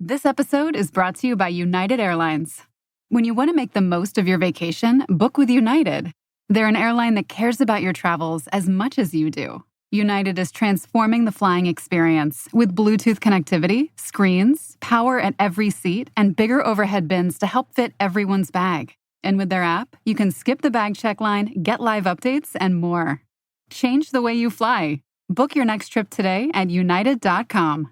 This episode is brought to you by United Airlines. When you want to make the most of your vacation, book with United. They're an airline that cares about your travels as much as you do. United is transforming the flying experience with Bluetooth connectivity, screens, power at every seat, and bigger overhead bins to help fit everyone's bag. And with their app, you can skip the bag check line, get live updates, and more. Change the way you fly. Book your next trip today at united.com.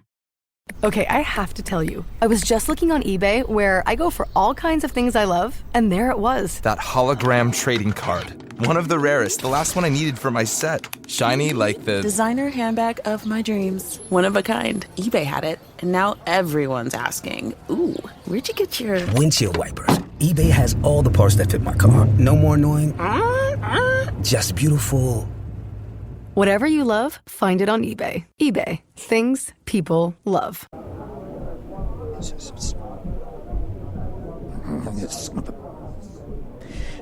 Okay, I have to tell you, I was just looking on eBay where I go for all kinds of things I love, and there it was. That hologram trading card. One of the rarest, the last one I needed for my set. Shiny like the... designer handbag of my dreams. One of a kind. eBay had it, and now everyone's asking, ooh, where'd you get your... windshield wipers. eBay has all the parts that fit my car. No more annoying, just beautiful. Whatever you love, find it on eBay. eBay. Things people love.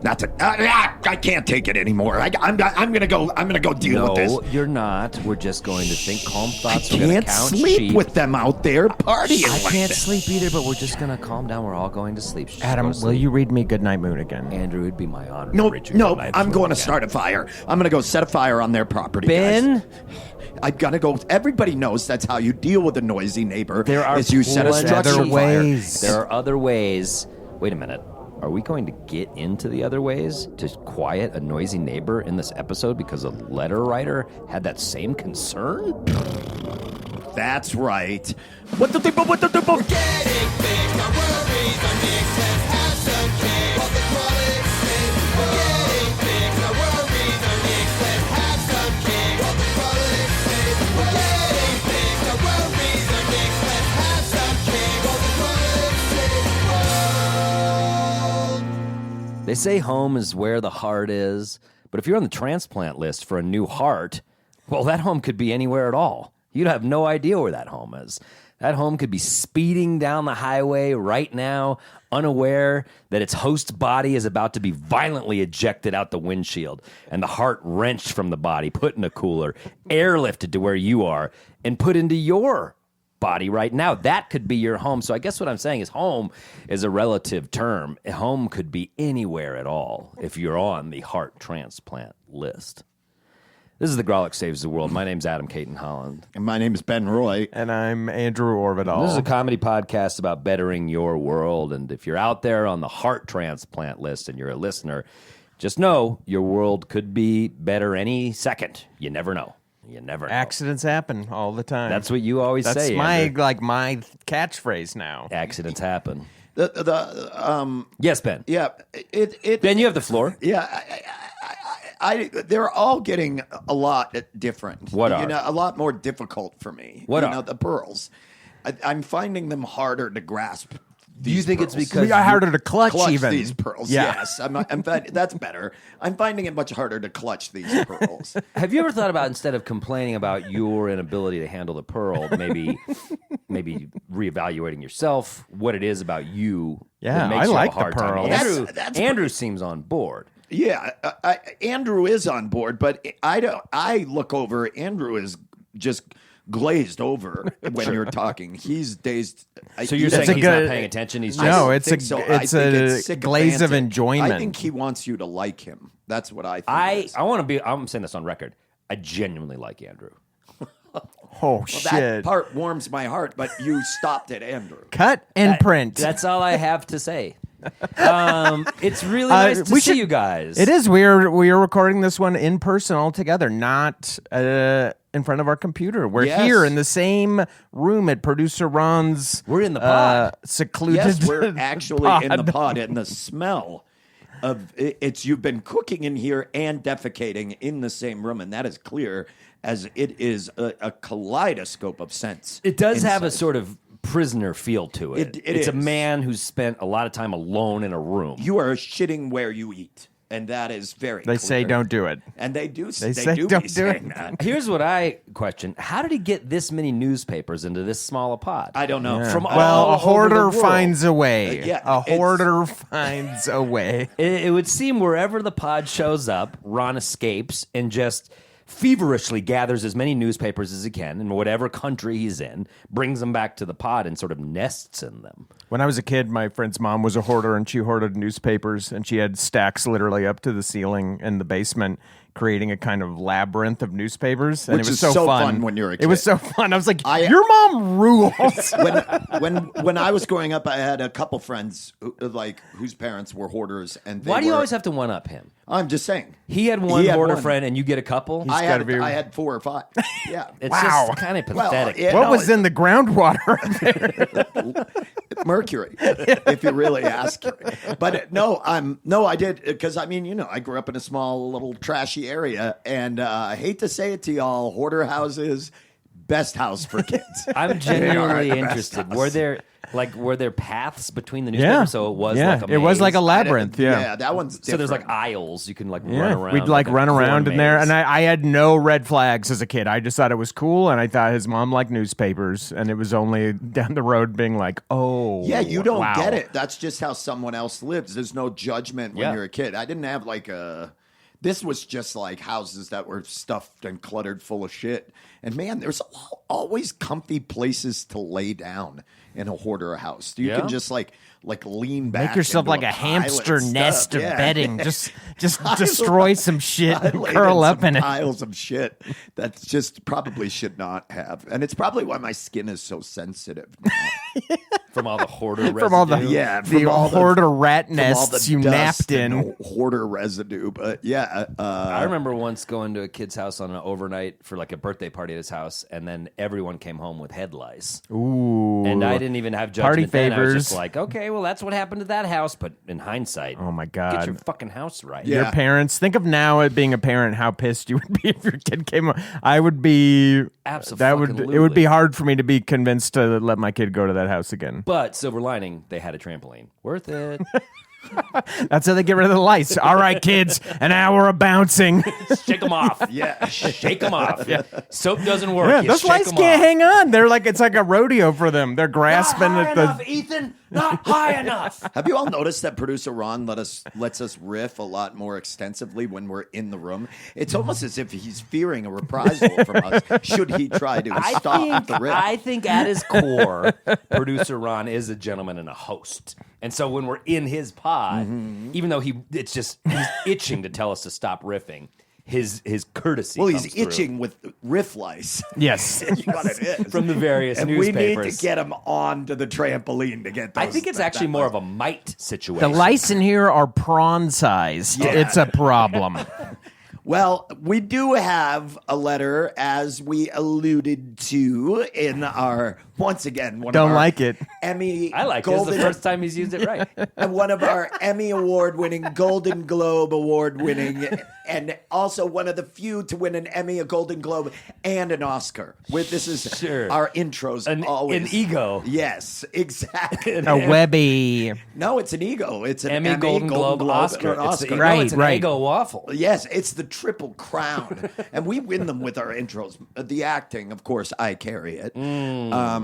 Not to. I can't take it anymore. I'm gonna go. I'm gonna go deal with this. No, you're not. We're just going to think calm thoughts. I can't sleep with them out there partying. I can't sleep either, but we're just gonna calm down. We're all going to sleep. Adam, will you read me Goodnight Moon again? Andrew, it'd be my honor. No, to read you no. Goodnight I'm Moon going to again. start a fire. I'm gonna go set a fire on their property. Ben, guys. I've got to go. Everybody knows that's how you deal with a noisy neighbor. there are is you set a structure other fire. ways. There are other ways. Wait a minute. Are we going to get into the other ways to quiet a noisy neighbor in this episode because a letter writer had that same concern? That's right. What the? We're getting big. Our worries are mixed. Let's have some cake. What the Grawlix say? We're getting big. Our worries are mixed. Let's have some cake. What the Grawlix say? We're getting big. Our worries are mixed. Let's have some cake. What the Grawlix say? They say home is where the heart is, but if you're on the transplant list for a new heart, well, that home could be anywhere at all. You'd have no idea where that home is. That home could be speeding down the highway right now, unaware that its host body is about to be violently ejected out the windshield, and the heart wrenched from the body, put in a cooler, airlifted to where you are, and put into your body right now. That could be your home. So I guess what I'm saying is home is a relative term. Home could be anywhere at all if you're on the heart transplant list. This is the Grawlix Saves the World. My name's Adam Caton Holland. And my name is Ben Roy. And I'm Andrew Orvidal. This is a comedy podcast about bettering your world. And if you're out there on the heart transplant list and you're a listener, just know your world could be better any second. You never know. You never know. Accidents happen all the time. That's what you always That's say. my Andrew. my catchphase now. Accidents happen. The Yes, Ben. yeah, Ben, you have the floor. Yeah, they're all getting a lot different. What are? A lot more difficult for me. What you are? know, the pearls? I'm finding them harder to grasp. Do you think pearls. it's because harder to clutch even. these pearls? Yeah. Yes, that's better. I'm finding it much harder to clutch these pearls. Have you ever thought about, instead of complaining about your inability to handle the pearl, maybe reevaluating yourself, what it is about you Yeah, that makes I you like have a hard the time? pearls. Andrew seems on board. Yeah, Andrew is on board, but I look over. Andrew is just glazed over when you're talking. He's dazed. So you're saying he's not paying attention? He's just... No, it's think a so. I it's think a it's glaze of sycophantic. enjoyment. I think he wants you to like him. That's what I think. I want to be. I'm saying this on record. I genuinely like Andrew. Oh Well, shit! that part warms my heart, but you stopped at Andrew. Cut and print. That's all I have to say. It's really nice to see you guys. It is. We are recording this one in person all together, not in front of our computer. We're Yes. here in the same room at producer Ron's. We're in the pod. Secluded. Yes, we're actually pod. in the pod, and the smell of it's you've been cooking in here and defecating in the same room, and that is clear as it is a kaleidoscope of scents. It does have a inside. sort of prisoner feel to it. It's a is. man who's spent a lot of time alone in a room. You are shitting where you eat, and that is very. They say clear. don't do it. And they do. They They say do don't be do saying it. that. Here's what I question: how did he get this many newspapers into this small a pod? I don't know. From Well, all a over hoarder the world. finds a way. Yeah, a it's- hoarder finds a way. It would seem wherever the pod shows up, Ron escapes and just feverishly gathers as many newspapers as he can in whatever country he's in, brings them back to the pod, and sort of nests in them. When I was a kid, my friend's mom was a hoarder, and she hoarded newspapers, and she had stacks literally up to the ceiling in the basement, creating a kind of labyrinth of newspapers, and Which it was is so fun. fun when you're a kid. It was so fun. I was like, your mom rules. when I was growing up, I had a couple friends whose parents were hoarders, and Why do you always have to one up him? I'm just saying. He had one hoarder friend, and you get a couple. I had 4 or 5. Yeah, it's Wow. just kind of pathetic. What was in the groundwater? Mercury, if you really ask. But I did, because I grew up in a small little trashy area, and I hate to say it to y'all, hoarder houses, best house for kids. I'm genuinely interested. Were there paths between the newspapers? Yeah. So it was Yeah, like a maze? it was like a labyrinth. Yeah. That one's different. So there's like aisles you can run around. We'd like a run around corn in there, maze. and I had no red flags as a kid. I just thought it was cool, and I thought his mom liked newspapers, and it was only down the road being like, oh, Yeah, you don't wow. get it. That's just how someone else lives. There's no judgment when you're a kid. I didn't have this was just like houses that were stuffed and cluttered full of shit. And man, there's always comfy places to lay down in a hoarder house. You can just like lean back. Make yourself into like a pile hamster of stuff. nest of Yeah. bedding. Just destroy some shit I and laid curl in up some in it. piles of shit that just probably should not have. And it's probably why my skin is so sensitive now. From all the hoarder From all the residue. the hoarder rat From all the nests you dust napped in. and hoarder residue. But yeah. I remember once going to a kid's house on an overnight for like a birthday party at his house, and then everyone came home with head lice. Ooh. And I didn't even have Party judgment then. I was just favors. like, okay, well, that's what happened to that house. But in hindsight, Oh my God. get your fucking house right. Yeah. Your parents, think of now at being a parent how pissed you would be if your kid came home. I would be it Abso-fucking-lutely. would be hard for me to be convinced to let my kid go to that house again. But silver lining, they had a trampoline. Worth it. That's how they get rid of the lice. All right, kids, an hour of bouncing. Shake them off. Yeah. Shake them off. Soap doesn't work. Yeah, You those shake lice 'em can't off. hang on. They're like it's like a rodeo for them. They're Not grasping high at the enough, Ethan. Not high enough. Have you all noticed that producer Ron lets us riff a lot more extensively when we're in the room? It's almost as if he's fearing a reprisal from us should he try to stop the riff. I think at his core, producer Ron is a gentleman and a host. And so when we're in his pod, even though he's itching to tell us to stop riffing, his courtesy. Well, comes he's through. itching with riff lice. yes. You know what it is. From the various and newspapers. we need to get him onto the trampoline to get those. I think it's actually more of a mite situation. The lice in here are prawn sized. Yeah. It's a problem. Well, we do have a letter, as we alluded to in our, once again, one Don't of our like it. Emmy I like it. It's the Golden first time he's used it right. and one of our Emmy Award-winning, Golden Globe Award-winning, and also one of the few to win an Emmy, a Golden Globe, and an Oscar. This is Sure. our intros. Always An ego. Yes, exactly. A Webby. No, it's an ego. It's an Emmy, Golden Globe, Oscar. and an It's, Oscar. Right, it's an right. Eggo waffle. Yes, it's the triple crown, and we win them with our intros. The acting, of course, I carry it.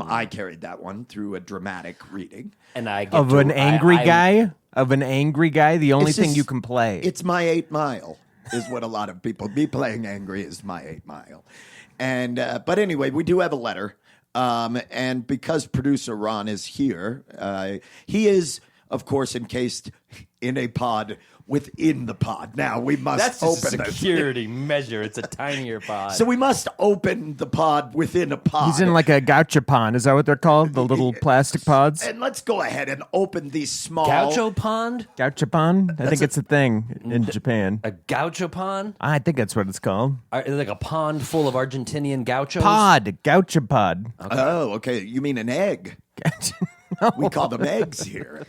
I carried that one through a dramatic reading. And I get Of to, an angry I- guy? Of an angry guy? The only It's thing just- you can play. It's my 8 Mile, is what a lot of people be playing angry is my 8 Mile. And but anyway, we do have a letter, and because producer Ron is here, he is, of course, encased in a pod within the pod. Now we must That's open just a this. security measure. It's a tinier pod. So we must open the pod within a pod. He's in like a gauchapon. Is that what they're called? The little plastic pods? And let's go ahead and open these small. Gaucho pond? Gauchapon? I think it's a thing in Japan. A gaucho pond? I think that's what it's called. Like a pond full of Argentinian gauchos? Pod. Gauchapod. Oh, okay. You mean an egg? No. We call them eggs here.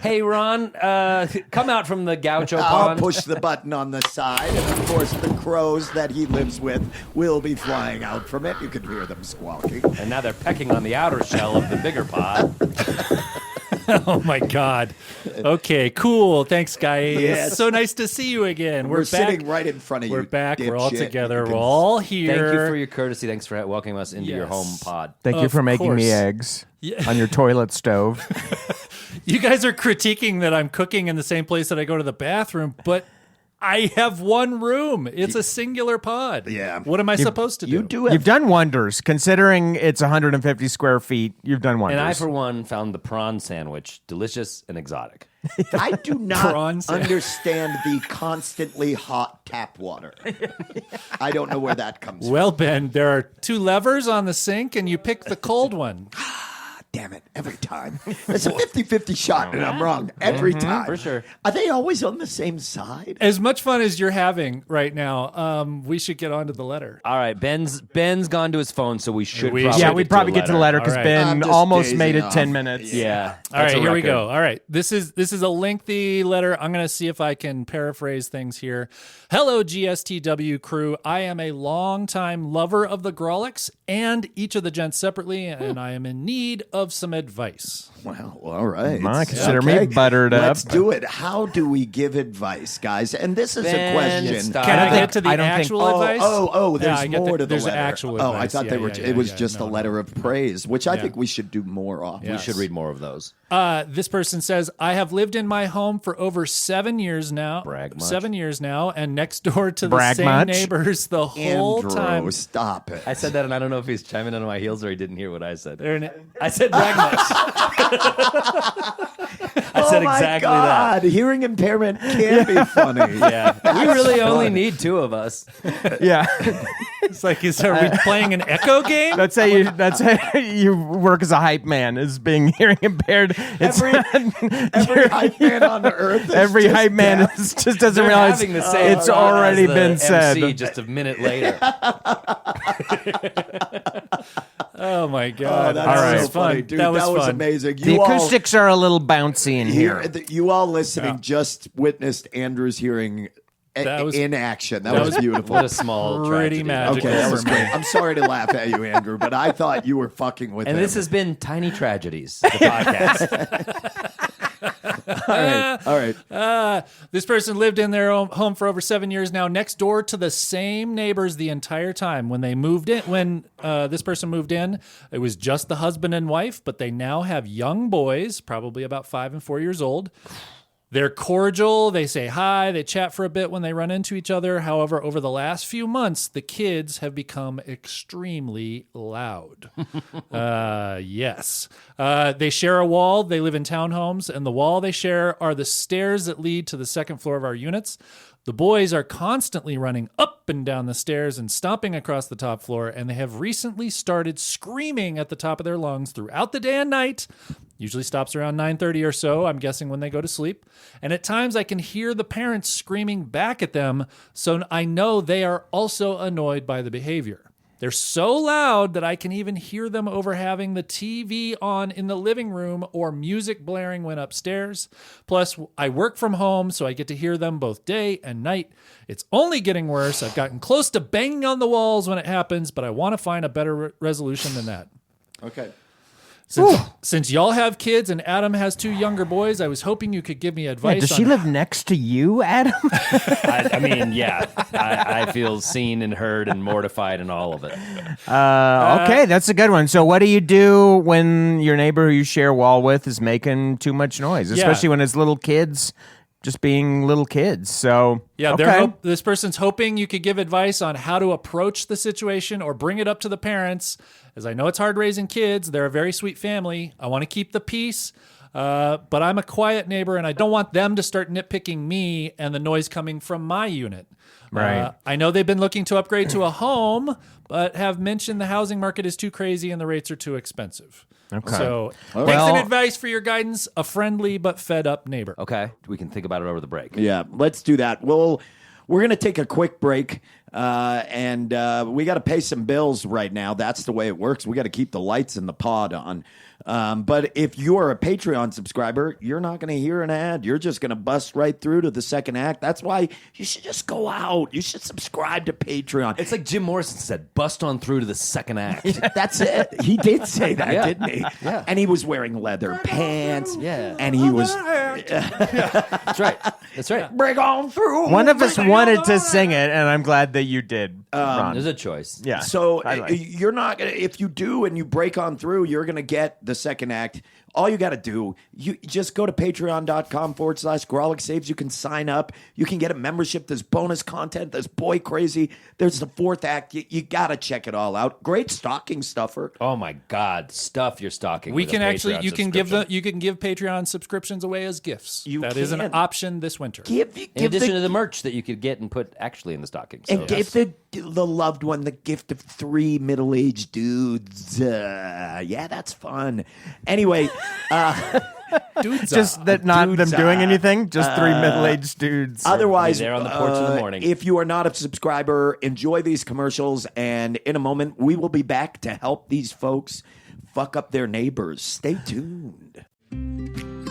Hey, Ron, come out from the gaucho I'll pond. push the button on the side, and of course, the crows that he lives with will be flying out from it. You can hear them squawking. And now they're pecking on the outer shell of the bigger pod. Oh my God. Okay, cool. Thanks, guys. Yes. So nice to see you again. We're back. sitting right in front of you. We're back. We're all dipshit. together. You We're can- all here. Thank you for your courtesy. Thanks for welcoming us into your Yes. home pod. Thank you Of for making me course. eggs Yeah. on your toilet stove. You guys are critiquing that I'm cooking in the same place that I go to the bathroom, but I have one room. It's a singular pod. Yeah. What am I supposed to do? You do it. You've done wonders. Considering it's 150 square feet, you've done wonders. And I, for one, found the prawn sandwich delicious and exotic. I do not Prawn sandwich. understand the constantly hot tap water. I don't know where that comes from. Well, Ben, there are 2 levers on the sink, and you pick the cold one. Damn it, every time. It's a 50-50 shot, and I'm wrong every time. for sure. Are they always on the same side? As much fun as you're having right now, we should get on to the letter. All right, Ben's gone to his phone, so we should We probably yeah, should we'd probably get to the letter because All right. Ben I'm just almost dazing made it off. 10 minutes. Yeah. All right, that's a here we record. go. All right, this is a lengthy letter. I'm going to see if I can paraphrase things here. Hello, GSTW crew. I am a longtime lover of the Grawlix and each of the gents separately, and I am in need of some advice. Well, all right. I consider me buttered up. Let's do it. How do we give advice, guys? And this is Ben, a question. stop. Can I think- get to the I don't think- actual advice? There's Yeah, I get more to the there's letter. actual I advice. thought Yeah, they were. yeah, it was yeah, just no, a no. letter of praise, which I Yeah. think we should do more often. Yeah. We should read more of those. This person says, I have lived in my home for over 7 years now. Brag much. 7 years now, and next door to the Brag same much? neighbors the whole Andrew, time. stop it. I said that, and I don't know if he's chiming into my heels or he didn't hear what I said. They're in- I said brag much. I said oh my exactly God, hearing impairment can be funny. that. Yeah. We really only need 2 of us. Yeah. It's like, are we playing an echo game? That's how you work as a hype man, is being hearing impaired. It's Every hype man on the earth. Is every just hype man deaf. just doesn't They're realize having the same it's thought already as the been MC said. just a minute later. Oh my Oh, God! that's All right. so was fun. funny, dude. That was fun. amazing. The You all- acoustics are a little bouncy in here. You all listening just witnessed Andrew's hearing That was- in action. That was beautiful. What a small Pretty tragedy. magical. Okay, that for was me. great. I'm sorry to laugh at you, Andrew, but I thought you were fucking with And him. this has been Tiny Tragedies, the podcast. all right. This person lived in their own home for over 7 years now, next door to the same neighbors the entire time. When they moved in, when this person moved in, it was just the husband and wife, but they now have young boys, probably about 5 and 4 years old. They're cordial. They say hi. They chat for a bit when they run into each other. However, over the last few months, the kids have become extremely loud. Yes. They share a wall. They live in townhomes, and the wall they share are the stairs that lead to the second floor of our units. The boys are constantly running up and down the stairs and stomping across the top floor, and they have recently started screaming at the top of their lungs throughout the day and night. Usually stops around 9:30 or so, I'm guessing when they go to sleep. And at times I can hear the parents screaming back at them, so I know they are also annoyed by the behavior. They're so loud that I can even hear them over having the TV on in the living room or music blaring when upstairs. Plus, I work from home, so I get to hear them both day and night. It's only getting worse. I've gotten close to banging on the walls when it happens, but I want to find a better resolution than that. Okay. Since y'all have kids and Adam has 2 younger boys, I was hoping you could give me advice. Does she live next to you, Adam? I mean, yeah. I feel seen and heard and mortified and all of it. Okay, that's a good one. So what do you do when your neighbor who you share a wall with is making too much noise, especially when it's little kids just being little kids? So Yeah, okay. this person's hoping you could give advice on how to approach the situation or bring it up to the parents. As I know it's hard raising kids. They're a very sweet family. I want to keep the peace, but I'm a quiet neighbor, and I don't want them to start nitpicking me and the noise coming from my unit. Right. I know they've been looking to upgrade to a home, but have mentioned the housing market is too crazy and the rates are too expensive. Okay. So Well- thanks in advice for your guidance, a friendly but fed up neighbor. Okay, we can think about it over the break. Yeah, let's do that. We're going to take a quick break, and we got to pay some bills right now. That's the way it works. We got to keep the lights in the pod on. But if you're a Patreon subscriber, you're not going to hear an ad. You're just going to bust right through to the second act. That's why you should just go out. You should subscribe to Patreon. It's like Jim Morrison said, bust on through to the second act. That's it. He did say that, Yeah. didn't he? Yeah. And he was wearing leather pants. Yeah. And he was... That's right. That's right. Break on through. One of us wanted to sing it, and I'm glad that you did, There's a choice. Yeah. So I you're not gonna, if you do and you break on through, you're gonna get the second act. All you got to do, you just go to patreon.com/Grawlix Saves. You can sign up. You can get a membership. There's bonus content. There's Boy Crazy. There's the fourth act. You got to check it all out. Great stocking stuffer. Oh my God! Stuff your stocking. We with can a actually Patreon you can give subscription. Patreon subscriptions away as gifts. That is an can. option this winter. Give In addition to the merch that you could get and put actually in the stocking. So. and give the loved one the gift of 3 middle-aged dudes. Yeah, that's fun. Anyway, Dudes, Just that not Dudes, them doing anything. Just 3 middle-aged dudes. otherwise, Be there on the porch in the morning. if you are not a subscriber, enjoy these commercials. And in a moment, we will be back to help these folks fuck up their neighbors. Stay tuned.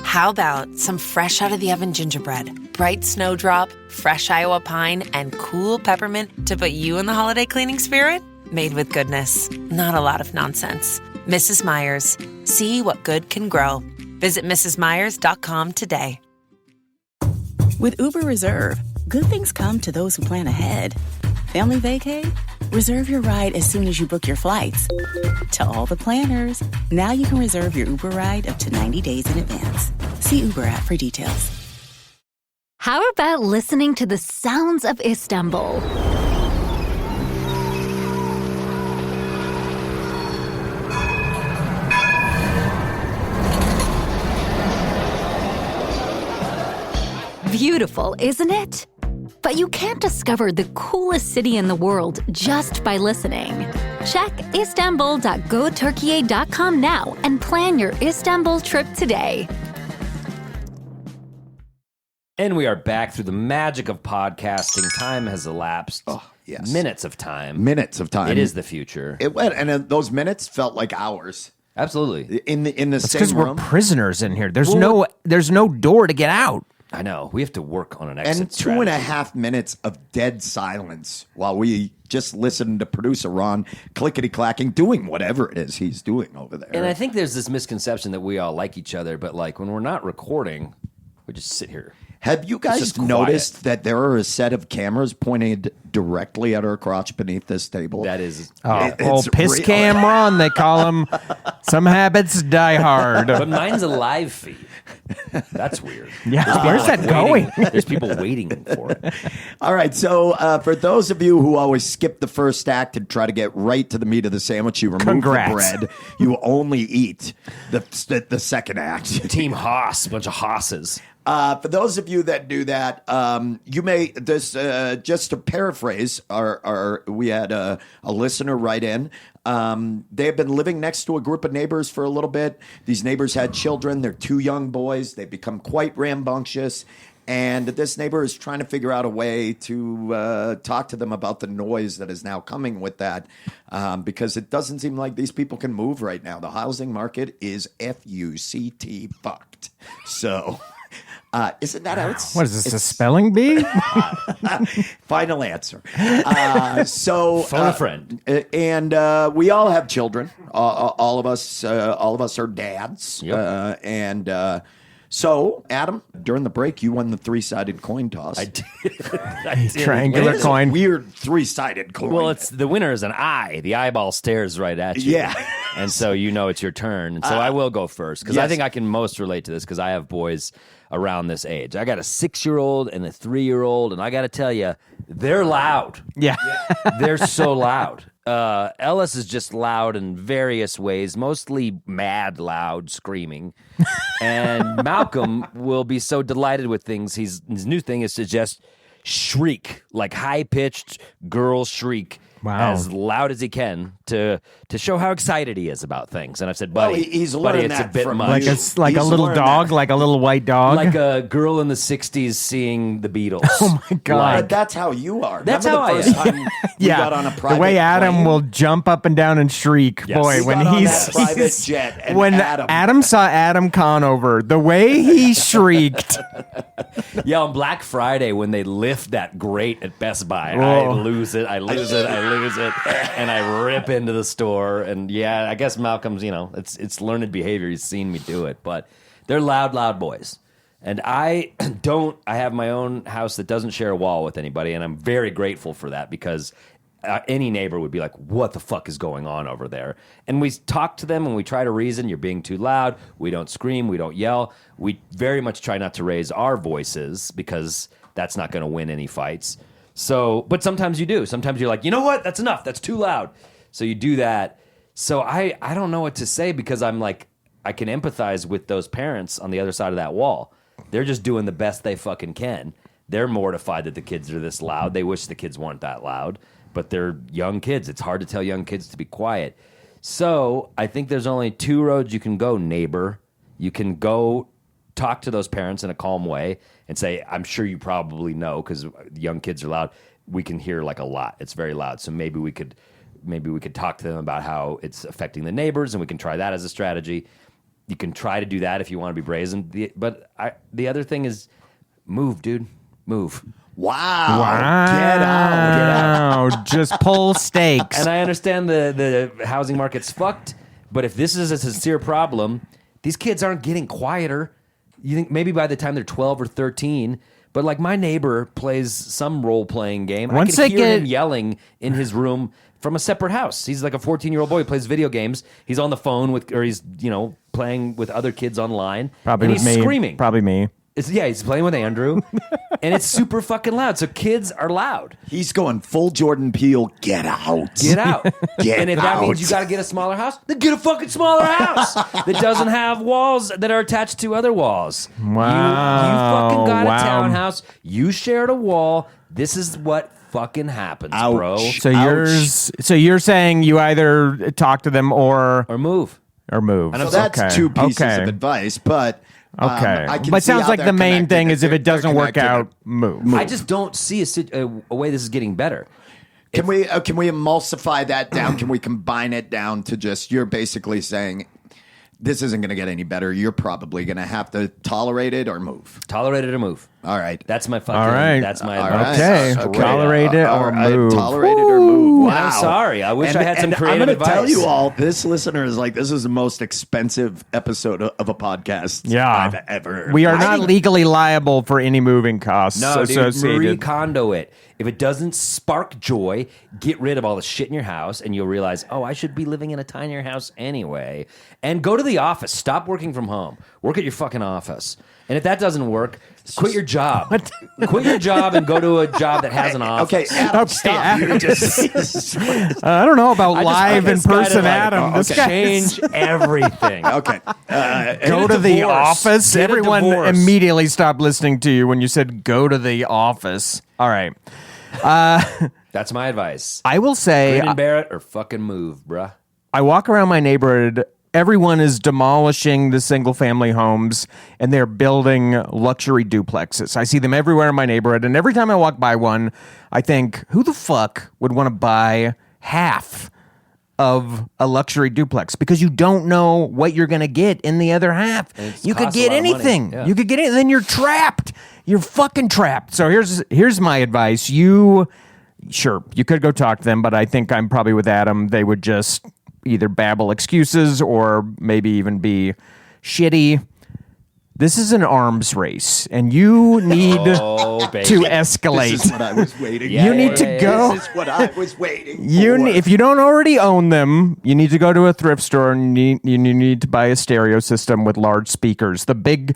How about some fresh out of the oven gingerbread, bright snowdrop, fresh Iowa pine, and cool peppermint to put you in the holiday cleaning spirit? Made with goodness, not a lot of nonsense. Mrs. Myers, see what good can grow. Visit mrsmyers.com today. With Uber Reserve, good things come to those who plan ahead. Family vacay? Reserve your ride as soon as you book your flights. To all the planners, now you can reserve your Uber ride up to 90 days in advance. See Uber app for details. How about listening to the sounds of Istanbul? Beautiful, isn't it? But you can't discover the coolest city in the world just by listening. Check Istanbul.goturkiye.com now and plan your Istanbul trip today. And we are back through the magic of podcasting. Time has elapsed. Oh, yes. Minutes of time. Minutes of time. It is the future. It went, and those minutes felt like hours. Absolutely. In the That's same because we're room. prisoners in here. There's no door to get out. I know. We have to work on an exit And strategy. 2.5 minutes of dead silence while we just listened to producer Ron clickety-clacking, doing whatever it is he's doing over there. And I think there's this misconception that we all like each other, but like when we're not recording, we just sit here. Have you It's guys just quiet. noticed that there are a set of cameras pointed directly at our crotch beneath this table? That is... It's Piss real. Cam Ron, they call him. Some habits die hard. But mine's a live feed. That's weird. Yeah, where's that going? There's people waiting for it. All right, so for those of you who always skip the first act and try to get right to the meat of the sandwich, you remove Congrats. the bread. You only eat the second act. Team Haas, a bunch of Haas's. For those of you that do that, you may just to paraphrase. We had a listener write in. They have been living next to a group of neighbors for a little bit. These neighbors had children. They're 2 young boys. They've become quite rambunctious. And this neighbor is trying to figure out a way to talk to them about the noise that is now coming with that, because it doesn't seem like these people can move right now. The housing market is FUCT fucked. So... isn't that how it's... What is this, a spelling bee? Final answer. So Phone a friend. And we all have children. All of us are dads. Yep. So, Adam, during the break, you won the 3-sided coin toss. I did. I did. Triangular It's coin. a weird 3-sided coin. Well, it's the winner is an eye. The eyeball stares right at you. Yeah. And so you know it's your turn. And so I will go first because I yes. think I can most relate to this because I have boys around this age. I got a 6-year-old and a 3-year-old, and I got to tell you, they're loud. Yeah. They're so loud. Ellis is just loud in various ways, mostly mad loud, screaming. And Malcolm will be so delighted with things. His new thing is to just shriek, like high-pitched girl shriek. Wow. As loud as he can to show how excited he is about things. And I've said, buddy, he's buddy, learned it's a that bit from much. Like a He's little learned dog, that. like a little white dog. Like a girl in the 60s seeing the Beatles. Oh my God. But that's how you are. That's Remember how I the first am. time we got on a private the way Adam plane? will jump up and down and shriek. Yes. Boy, We when got on he's that private jet and when Adam saw Adam Conover, the way he shrieked. Yeah, on Black Friday when they lift that grate at Best Buy, Whoa. I lose it, and I rip into the store. And yeah, I guess Malcolm's, it's learned behavior. He's seen me do it, but they're loud boys. And I have my own house that doesn't share a wall with anybody, and I'm very grateful for that because any neighbor would be like, what the fuck is going on over there? And we talk to them and we try to reason, you're being too loud, we don't scream, we don't yell. We very much try not to raise our voices because that's not going to win any fights. So, but sometimes you do. Sometimes you're like, you know what? That's enough. That's too loud. So you do that. So I don't know what to say because I'm like, I can empathize with those parents on the other side of that wall. They're just doing the best they fucking can. They're mortified that the kids are this loud. They wish the kids weren't that loud. But they're young kids. It's hard to tell young kids to be quiet. So I think there's only two roads you can go, neighbor. You can go talk to those parents in a calm way and say, I'm sure you probably know because young kids are loud. We can hear like a lot. It's very loud. So maybe we could talk to them about how it's affecting the neighbors, and we can try that as a strategy. You can try to do that if you want to be brazen. But the other thing is move, dude. Move. Wow. Get out. Just pull stakes. And I understand the housing market's fucked, but if this is a sincere problem, these kids aren't getting quieter. You think maybe by the time they're 12 or 13, but like my neighbor plays some role-playing game. I can hear him yelling in his room from a separate house. He's like a 14-year-old boy who plays video games. He's on the phone or he's, playing with other kids online. Probably and with he's me. Screaming. Probably me. He's playing with Andrew, and it's super fucking loud. So kids are loud. He's going full Jordan Peele. Get out. Get out. Get and if out. that means you got to get a smaller house, then get a fucking smaller house that doesn't have walls that are attached to other walls. Wow. You fucking got a townhouse. You shared a wall. This is what fucking happens, bro. So you're saying you either talk to them or move. And so that's two pieces of advice, but I can but see sounds how like they're the main connected. thing is if it doesn't work They're out, move. I just don't see a way this is getting better. Can we emulsify that down? Can we combine it down to just you're basically saying this isn't going to get any better. You're probably going to have to tolerate it or move. Tolerate it or move. All right. That's my fucking. All right. That's my. Okay. Tolerate it or move. Tolerate it or move. Wow. I'm sorry. I wish I had some creative I'm gonna advice. tell you all, this listener is like, this is the most expensive episode of a podcast I've ever. We are not legally liable for any moving costs No, dude, associated. Marie Kondo it. If it doesn't spark joy, get rid of all the shit in your house, and you'll realize, oh, I should be living in a tinier house anyway. And go to the office. Stop working from home. Work at your fucking office. And if that doesn't work, quit your job. Quit your job and go to a job that has an office. Okay, Adam, stop. I don't know about live in person, Adam. This guy change everything. Okay. Go to the office. Get a Everyone divorce. immediately stopped listening to you when you said go to the office. All right. That's my advice. I will say, Grin and bear it or fucking move, bruh. I walk around my neighborhood. Everyone is demolishing the single-family homes, and they're building luxury duplexes. I see them everywhere in my neighborhood, and every time I walk by one, I think, who the fuck would want to buy half of a luxury duplex? Because you don't know what you're going to get in the other half. You could get anything. You could get it, and then you're trapped. You're fucking trapped. So here's my advice. Sure, you could go talk to them, but I think I'm probably with Adam. They would just either babble excuses or maybe even be shitty. This is an arms race, and you need to escalate. This is what I was waiting You need to go. This is what I was waiting for. If you don't already own them, you need to go to a thrift store and you need to buy a stereo system with large speakers. The big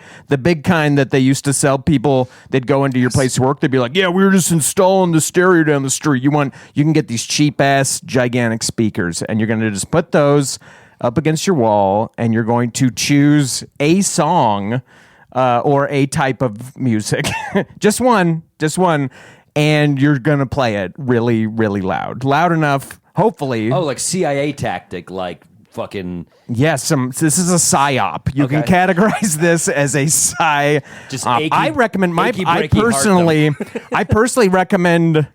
kind that they used to sell people. They'd go into your place of work. They'd be like, "Yeah, we were just installing the stereo down the street. You can get these cheap ass gigantic speakers, and you're going to just put those up against your wall, and you're going to choose a song or a type of music, just one, and you're going to play it really, really loud enough, hopefully. Oh, like CIA tactic, like fucking. Yes, this is a psyop. You can categorize this as a psyop. Just I recommend I personally recommend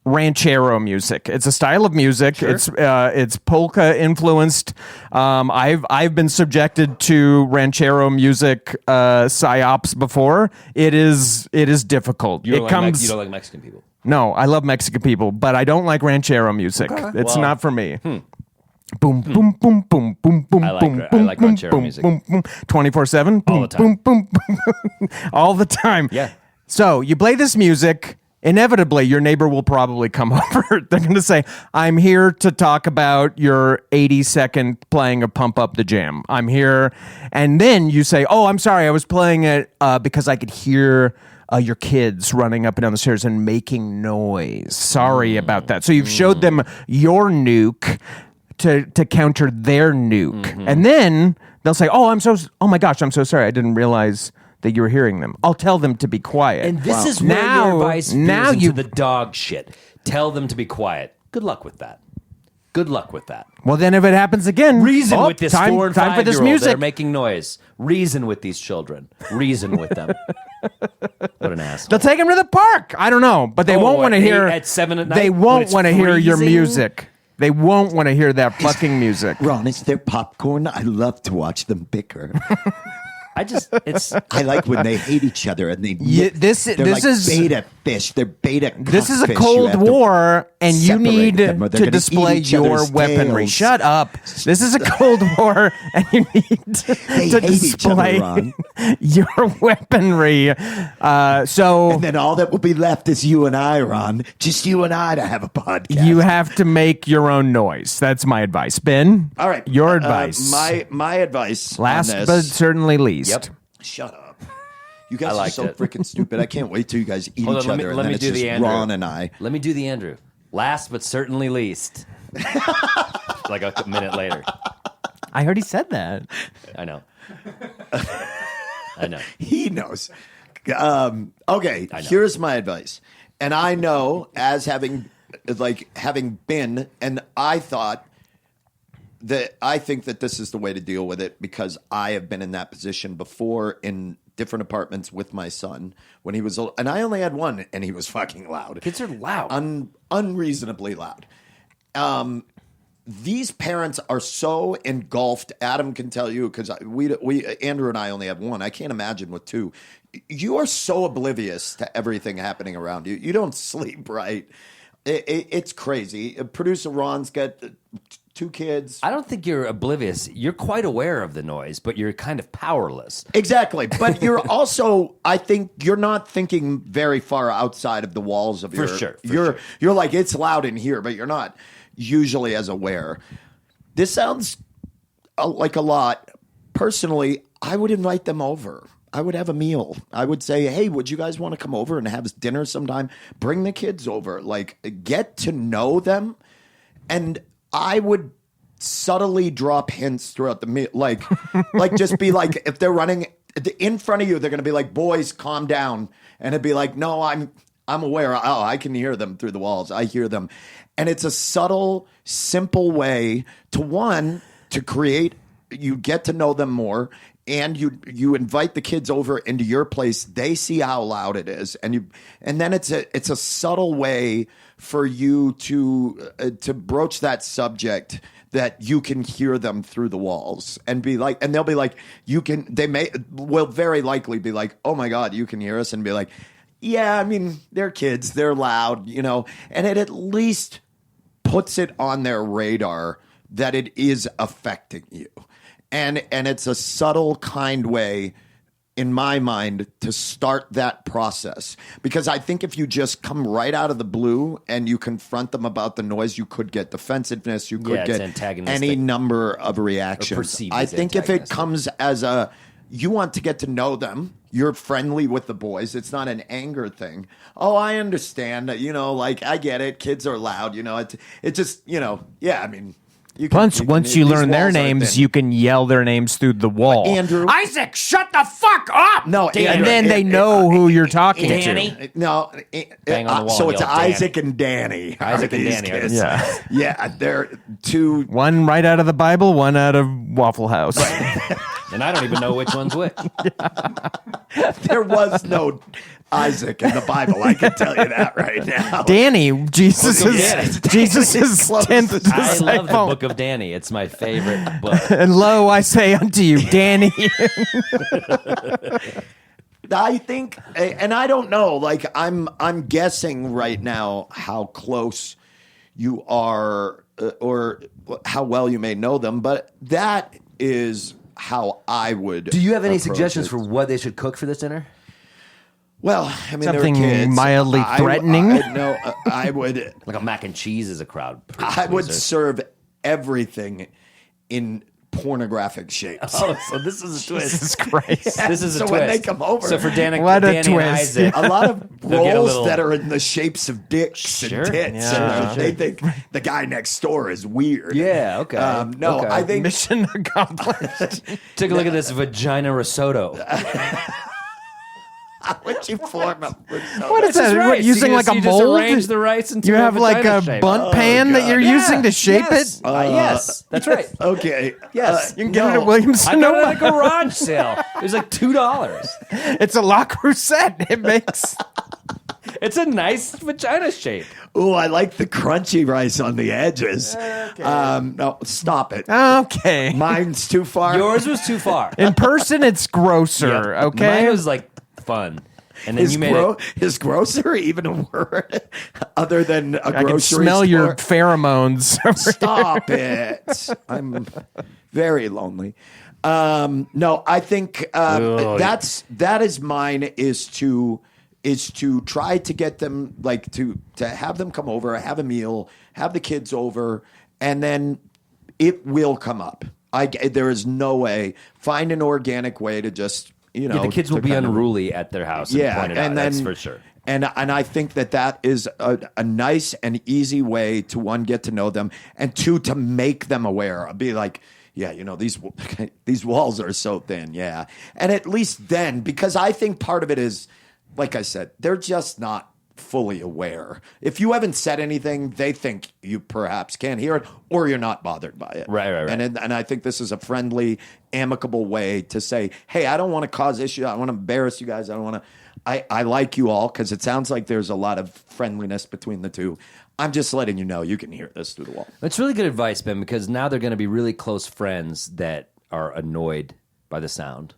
ranchero music. It's a style of music. Sure. It's polka influenced. I've been subjected to ranchero music psyops before. It is difficult. You don't like Mexican people? No, I love Mexican people, but I don't like ranchero music. Okay. It's not for me. Boom, boom, boom, boom, boom, boom, I like boom, I boom, like boom, ranchero boom, music. boom, boom, 24/7, All boom, the time. boom, boom, boom, all the time. Yeah. So you play this music. Inevitably, your neighbor will probably come over. They're going to say, I'm here to talk about your 80-second playing of Pump Up the Jam. I'm here. And then you say, oh, I'm sorry. I was playing it because I could hear your kids running up and down the stairs and making noise. Sorry about that. So you've showed them your nuke to counter their nuke. And then they'll say, oh my gosh, I'm so sorry. I didn't realize that you were hearing them. I'll tell them to be quiet. And this is where your advice veers into the dog shit. Tell them to be quiet. Good luck with that. Good luck with that. Well, then if it happens again, Reason with this 4 and 5 for this year old music. that are making noise. Reason with these children. Reason with them. What an asshole. They'll take him to the park. I don't know, but they won't want to hear at 7 at night. They when won't it's want to hear your freezing? music. They won't want to hear that fucking music. Ron, is there popcorn? I love to watch them bicker. I like when they hate each other and they're this like is beta fish. They're beta. This is a cuckfish. Cold You have to War, and you separate need them or they're to gonna display eat each your other's weaponry. tails. Shut up. This is a Cold War, and you need to hate each other, display Ron. your weaponry. And then all that will be left is you and I, Ron. Just you and I to have a podcast. You have to make your own noise. That's my advice. Ben, all right. Your advice. My advice. Last on this, but certainly least. Yep. Shut up. You guys I are liked so it. freaking stupid. I can't wait till you guys eat Hold each on, other. let me and do then it's the just Andrew. Ron and I. Let me do the Andrew. Last but certainly least. Like a minute later. I already said that. I know. I know. He knows. Okay, here's my advice. And I know, as having been, and I think that this is the way to deal with it because I have been in that position before in different apartments with my son when he was, and I only had one, and he was fucking loud. Kids are loud, unreasonably loud. These parents are so engulfed. Adam can tell you because we Andrew and I only have one. I can't imagine with two. You are so oblivious to everything happening around you. You don't sleep, right? It's crazy. Producer Ron's got 2 kids. I don't think you're oblivious. You're quite aware of the noise, but you're kind of powerless. Exactly. But you're also, I think, you're not thinking very far outside of the walls of your... For sure. You're like, it's loud in here, but you're not usually as aware. This sounds like a lot. Personally, I would invite them over. I would have a meal. I would say, hey, would you guys want to come over and have dinner sometime? Bring the kids over. Like, get to know them. And I would subtly drop hints throughout the meal. Like just be like, if they're running in front of you, they're going to be like, boys, calm down. And it'd be like, no, I'm aware. Oh, I can hear them through the walls. I hear them. And it's a subtle, simple way to create, you get to know them more. And you invite the kids over into your place. They see how loud it is, and then it's a subtle way for you to broach that subject that you can hear them through the walls and be like, and they'll be like, will very likely be like, oh my God, you can hear us, and be like, yeah, I mean, they're kids, they're loud, and it at least puts it on their radar that it is affecting you. And it's a subtle, kind way, in my mind, to start that process. Because I think if you just come right out of the blue and you confront them about the noise, you could get defensiveness. You could get any number of reactions. I think if it comes as you want to get to know them, you're friendly with the boys. It's not an anger thing. Oh, I understand. Like, I get it. Kids are loud. It just, yeah, I mean... Once you learn their names, you can yell their names through the wall. Andrew, Isaac, shut the fuck up! No, and then they know who you're talking to. No, bang on the wall. So it's Danny. Isaac and Danny. Isaac and Danny. Kids. Yeah, they're 2. One right out of the Bible, one out of Waffle House. And I don't even know which one's which. There was no Isaac in the Bible. I can tell you that right now. Danny, Jesus' 10th disciple. I love the Book of Danny. It's my favorite book. And lo, I say unto you, Danny. I think, and I don't know, like I'm guessing right now how close you are or how well you may know them, but that is how I would. Do you have any approach suggestions it. for what they should cook for this dinner? Well, I mean, Something there were kids. mildly threatening? I would. Like a mac and cheese is a crowd. I would serve everything in pornographic shapes. Oh, so this is a twist. Jesus Christ. Yeah, This is a so twist. when they come over, So for Danny What a and twist. Isaac, a lot of they'll get a rolls little- that are in the shapes of dicks Sure. and tits, Yeah. and they think the guy next door is weird. Yeah, okay. No, Okay. I think Mission accomplished. Take a look at this vagina risotto. how would you form a risotto? What is that? What, using like a you mold? Just arrange the rice into You have like vagina a shape. bunt pan that you're using to shape yes. it? Yes, that's right. Okay. Yes. You can get it at Williams I got it Sonoma. at a garage sale. It was like $2. It's a La Crusette. It makes. It's a nice vagina shape. Oh, I like the crunchy rice on the edges. No, stop it. Okay. Mine's too far. Yours was too far. In person, it's grosser. Yeah. Okay. Mine was like fun. And then Is, you made it. is grocer even a word other than a I can grocery smell your store? pheromones. Stop it. I'm very lonely. No, I think that is mine is to try to get them like to have them come over, have a meal, have the kids over, and then it will come up. There is no way. Find an organic way to just The kids will be unruly at their house. And point it out. That's for sure. And I think that is a nice and easy way to, one, get to know them, and two, to make them aware. I'll be like, yeah, these walls are so thin, yeah. And at least then, because I think part of it is, like I said, they're just not fully aware. If you haven't said anything, they think you perhaps can't hear it, or you're not bothered by it. Right. And I think this is a friendly, amicable way to say, hey, I don't want to cause issue. I don't want to embarrass you guys. I don't want to. I like you all, because it sounds like there's a lot of friendliness between the two. I'm just letting you know you can hear this through the wall. That's really good advice, Ben, because now they're going to be really close friends that are annoyed by the sound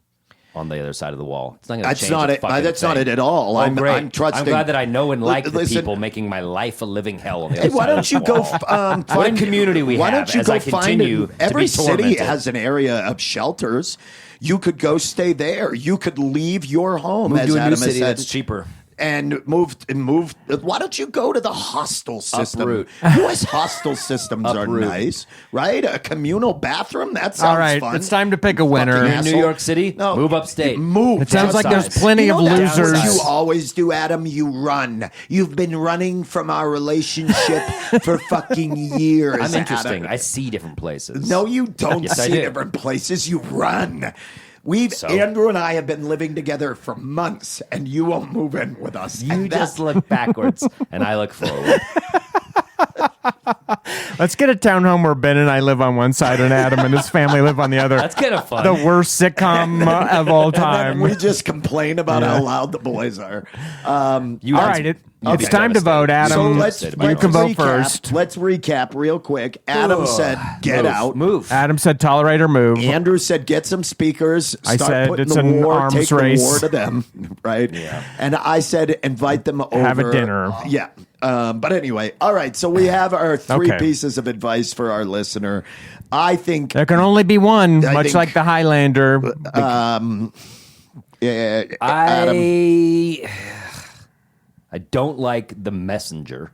on the other side of the wall. It's not going to change a fucking That's thing. not it at all. Oh, great. I'm trusting. I'm glad that I know and like the Listen, people making my life a living hell on the Hey, other why side of don't the you go wall. find What a community we why have don't you as go I find continue to every be city tormented. has an area of shelters. You could go stay there. You could leave your home, Move as to a new Adam has city said, that's cheaper. and move. Why don't you go to the hostel system? Uproot. U.S. hostel systems are Uproot. nice, right? A communal bathroom. That sounds All right, fun. it's time to pick a winner. Fucking In New asshole. York City, No. move upstate. Move. It sounds like there's Downsize. plenty of That's losers. what you always do, Adam. You run. You've been running from our relationship for fucking years. I'm interesting. Adam. I see different places. No, you don't Yes, I see do. different places. You run. So? Andrew and I have been living together for months, and you won't move in with us. You And just look backwards, and I look forward. Let's get a townhome where Ben and I live on one side and Adam and his family live on the other. That's kind of fun. The worst sitcom of all and then time. we just complain about how loud the boys are. You All guys- right, you'd it's be time to devastated. vote, Adam. So let's you can vote recap. first. Let's recap real quick. Adam said, "Get Move. out." Move. Adam said tolerate or move. Andrew said, "Get some speakers." I Start said, putting it's the an war, arms take race. the war to them, right? Yeah. And I said, invite them over. Have a dinner. Yeah. But anyway, all right. So we have our three Okay. pieces of advice for our listener. I think. There can only be one, I much think- like the Highlander. Adam. I don't like the messenger,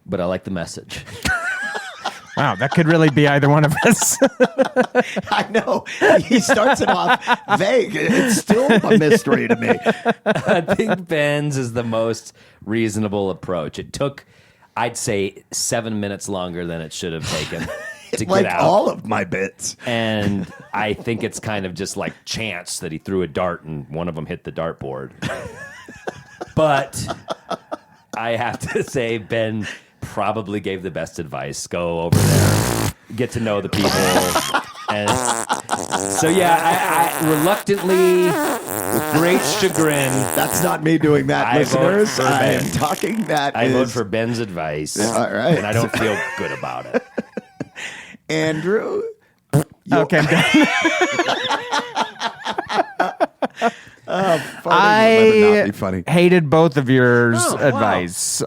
but I like the message. Wow, that could really be either one of us. I know. He starts it off vague. It's still a mystery to me. I think Ben's is the most reasonable approach. It took, I'd say, 7 minutes longer than it should have taken to Like get out. all of my bits. And I think it's kind of just like chance that he threw a dart and one of them hit the dartboard. But I have to say, Ben probably gave the best advice. Go over there, get to know the people. And so, yeah, I reluctantly, with great chagrin, That's not me doing that, I vote listeners. for I Ben. am talking that I is vote for Ben's advice. All right. And I don't feel good about it. Andrew. Okay, I'm done. Funny, but not be I funny. hated both of yours Oh, wow. advice.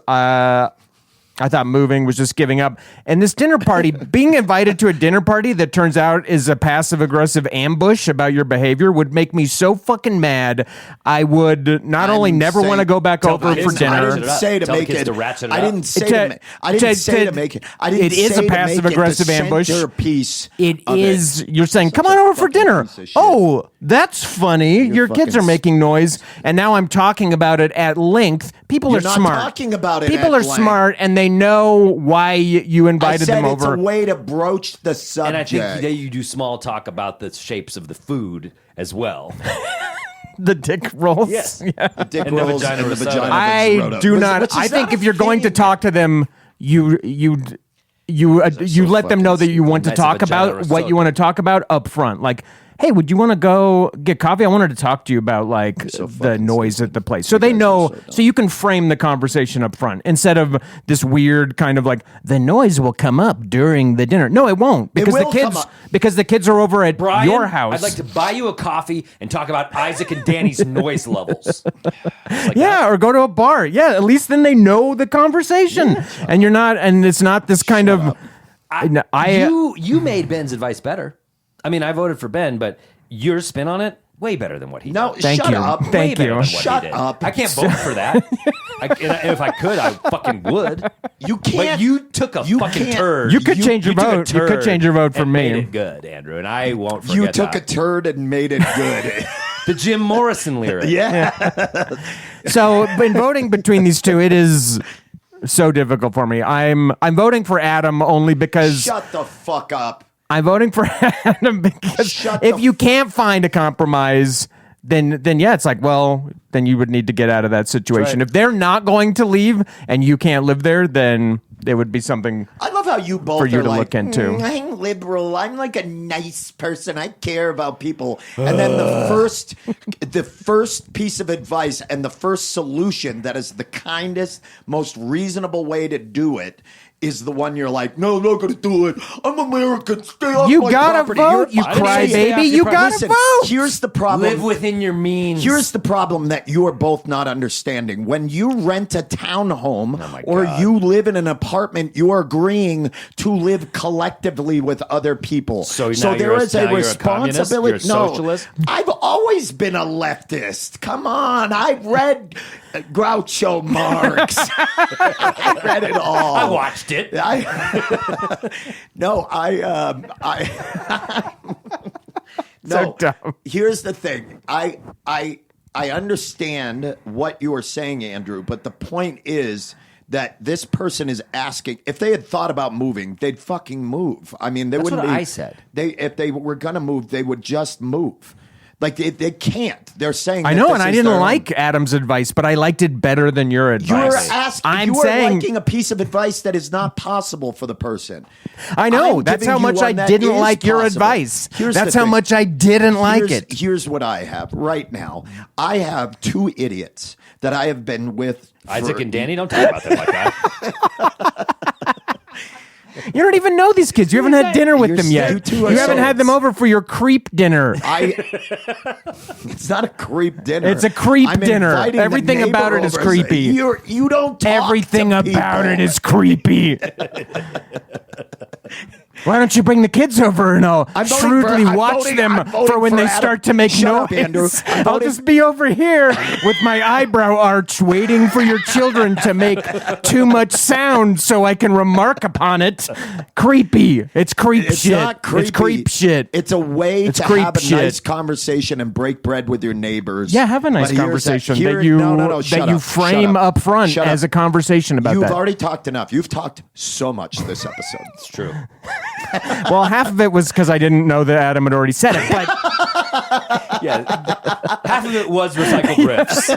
I thought moving was just giving up. And this dinner party, being invited to a dinner party that turns out is a passive-aggressive ambush about your behavior would make me so fucking mad. I would not only never want to go back over for dinner. I didn't say to make it. I didn't say to make it. It is a passive-aggressive ambush. Centerpiece. It is. You're saying, come on over for dinner. Oh, that's funny. Your kids are making noise. And now I'm talking about it at length. People are smart. You're not talking about it. People are smart, and they know why you invited them over. It's a way to broach the subject. And I think you do small talk about the shapes of the food as well. The dick rolls. Yes. Yeah. The dick and rolls the and the vagina. I do not. I think if you're going to talk to them, you let them know that you want to talk about what you want to talk about up front. Like, hey, would you want to go get coffee? I wanted to talk to you about the noise at the place. So they know, so you can frame the conversation up front instead of this weird kind of like the noise will come up during the dinner. No, it won't because the kids are over at your house. I'd like to buy you a coffee and talk about Isaac and Danny's noise levels. Or go to a bar. Yeah, at least then they know the conversation. And you're not, and it's not this kind of. You made Ben's advice better. I mean, I voted for Ben, but your spin on it, way better than what he did. No, Thank shut you. up. Thank you. Shut up. I can't vote for that. And if I could, I fucking would. You can't. But you took a fucking turd. You could change your vote. You could change your vote for me. Made it good, Andrew, and I won't forget You took that. a turd and made it good. The Jim Morrison lyric. Yeah. So, in voting between these two, it is so difficult for me. I'm voting for Adam only because. Shut the fuck up. I'm voting for Adam because if you can't find a compromise, then yeah, it's like, well, then you would need to get out of that situation. Right. If they're not going to leave and you can't live there, then it would be something. I love how you both for you are to like, look into. I'm liberal. I'm like a nice person. I care about people. And then the first piece of advice and the first solution that is the kindest, most reasonable way to do it is the one you're like, no, I'm not going to do it. I'm American. Stay off you my gotta property. Vote, you crybaby. You gotta vote. Here's the problem. Live within your means. Here's the problem that you are both not understanding. When you rent a townhome or you live in an apartment, you are agreeing to live collectively with other people. So there is a You're responsibility. a socialist? No, I've always been a leftist. Come on. I read Groucho Marx. I read it all. I watched it. No. So dumb. Here's the thing. I understand what you are saying, Andrew, but the point is that this person is asking. If they had thought about moving, they'd fucking move. I mean, That's what I said. If they were gonna move, they would just move. Like they can't. They're saying. I know, and I didn't like Adam's advice, but I liked it better than your advice. You are liking a piece of advice that is not possible for the person. I know. That's how much I didn't like your advice. That's how much I didn't like it. Here's what I have right now. I have two idiots that I have been with. Isaac and Danny, don't talk about them like that. You don't even know these kids. You haven't had dinner with them yet. You haven't had them over for your creep dinner. It's not a creep dinner. It's a creep dinner. Everything about it is creepy. You don't talk Everything to about people. it is creepy. Why don't you bring the kids over and I'll shrewdly watch them for when they start to make noise? I'll just be over here with my eyebrow arch waiting for your children to make too much sound so I can remark upon it. Creepy. It's creep shit. Not creepy. It's creep shit. It's a way to have a nice conversation and break bread with your neighbors. Yeah, have a nice conversation that you frame up front as a conversation about that. You've already talked enough. You've talked so much this episode. It's true. Well, half of it was because I didn't know that Adam had already said it. But yeah, half of it was recycled riffs.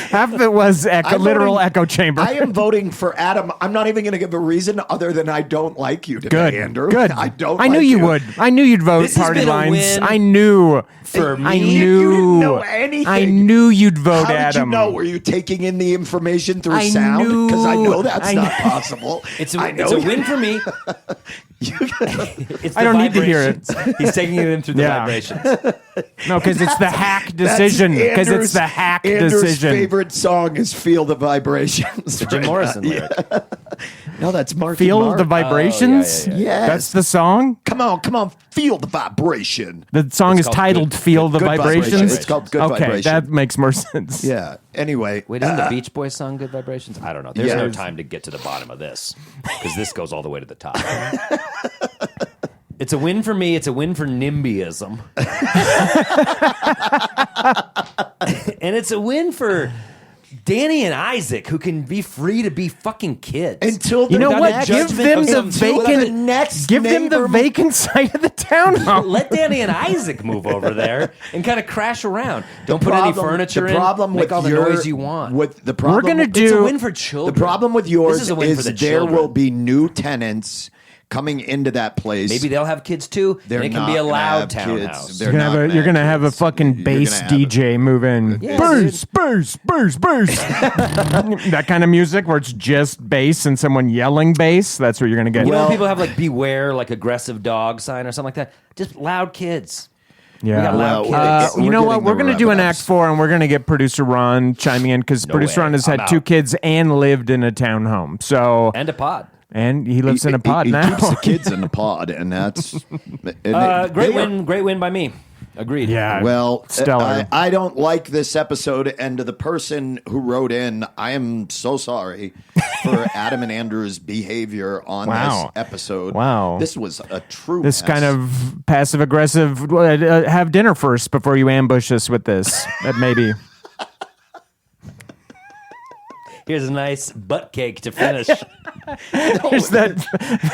Half of it was literal echo chamber. I am voting for Adam. I'm not even going to give a reason other than I don't like you today, Andrew. Good. I don't. I knew you would. I knew you'd vote party lines. I knew. For me, you didn't know anything. I knew you'd vote How Adam. Did you know? Were you taking in the information through sound? Because I know that's not possible. It's a win for me. I don't need to hear it. He's taking it in through the vibrations. No, because it's the hack decision. Because it's the hack Andrew's decision. favorite song is "Feel the Vibrations." Jim Morrison lyric. No, that's Marky Feel Mark. the vibrations? Yes. That's the song? Come on, feel the vibration. The song It's is called titled Good- Feel the Good Vibrations? It's called Good Okay, Vibration. that makes more sense. Yeah. Anyway. Wait, isn't the Beach Boys song Good Vibrations? I don't know. There's Yeah. no time to get to the bottom of this because this goes all the way to the top. It's a win for me. It's a win for NIMBYism. And it's a win for Danny and Isaac, who can be free to be fucking kids. Until You know the what? next- Give them the until vacant. next Give them the neighbor- vacant side of the townhouse. Let Danny and Isaac move over there and kind of crash around. Don't put any furniture the in. problem Make with all the your, noise you want. With the problem, We're gonna It's a do. win for children. The problem with yours This is a win for the there children. will be new tenants coming into that place. Maybe they'll have kids too. They're and it can not be a gonna loud have townhouse. kids. You're They're gonna, not have a, you're gonna have a kids. fucking You're bass gonna have DJ move in. Yeah, Bass, bass, bass, bass. That kind of music where it's just bass and someone yelling bass. That's what you're gonna get. You know when people have like beware, like aggressive dog sign or something like that? Just loud kids. We got loud kids. You know what? getting We're the going to do an rub Act ups. 4, and we're going to get producer Ron chiming in because producer way. Ron has I'm had 2 out. kids and lived in a townhome. So And a pod. and he lives in a pod he now. keeps the kids in the pod, and that's Great win by me. Agreed. Yeah. Well, stellar. I don't like this episode, and to the person who wrote in, I am so sorry for Adam and Andrew's behavior on Wow. this episode. Wow. This was a true This mess. kind of passive aggressive. Have dinner first before you ambush us with this. That maybe. Here's a nice butt cake to finish. There's that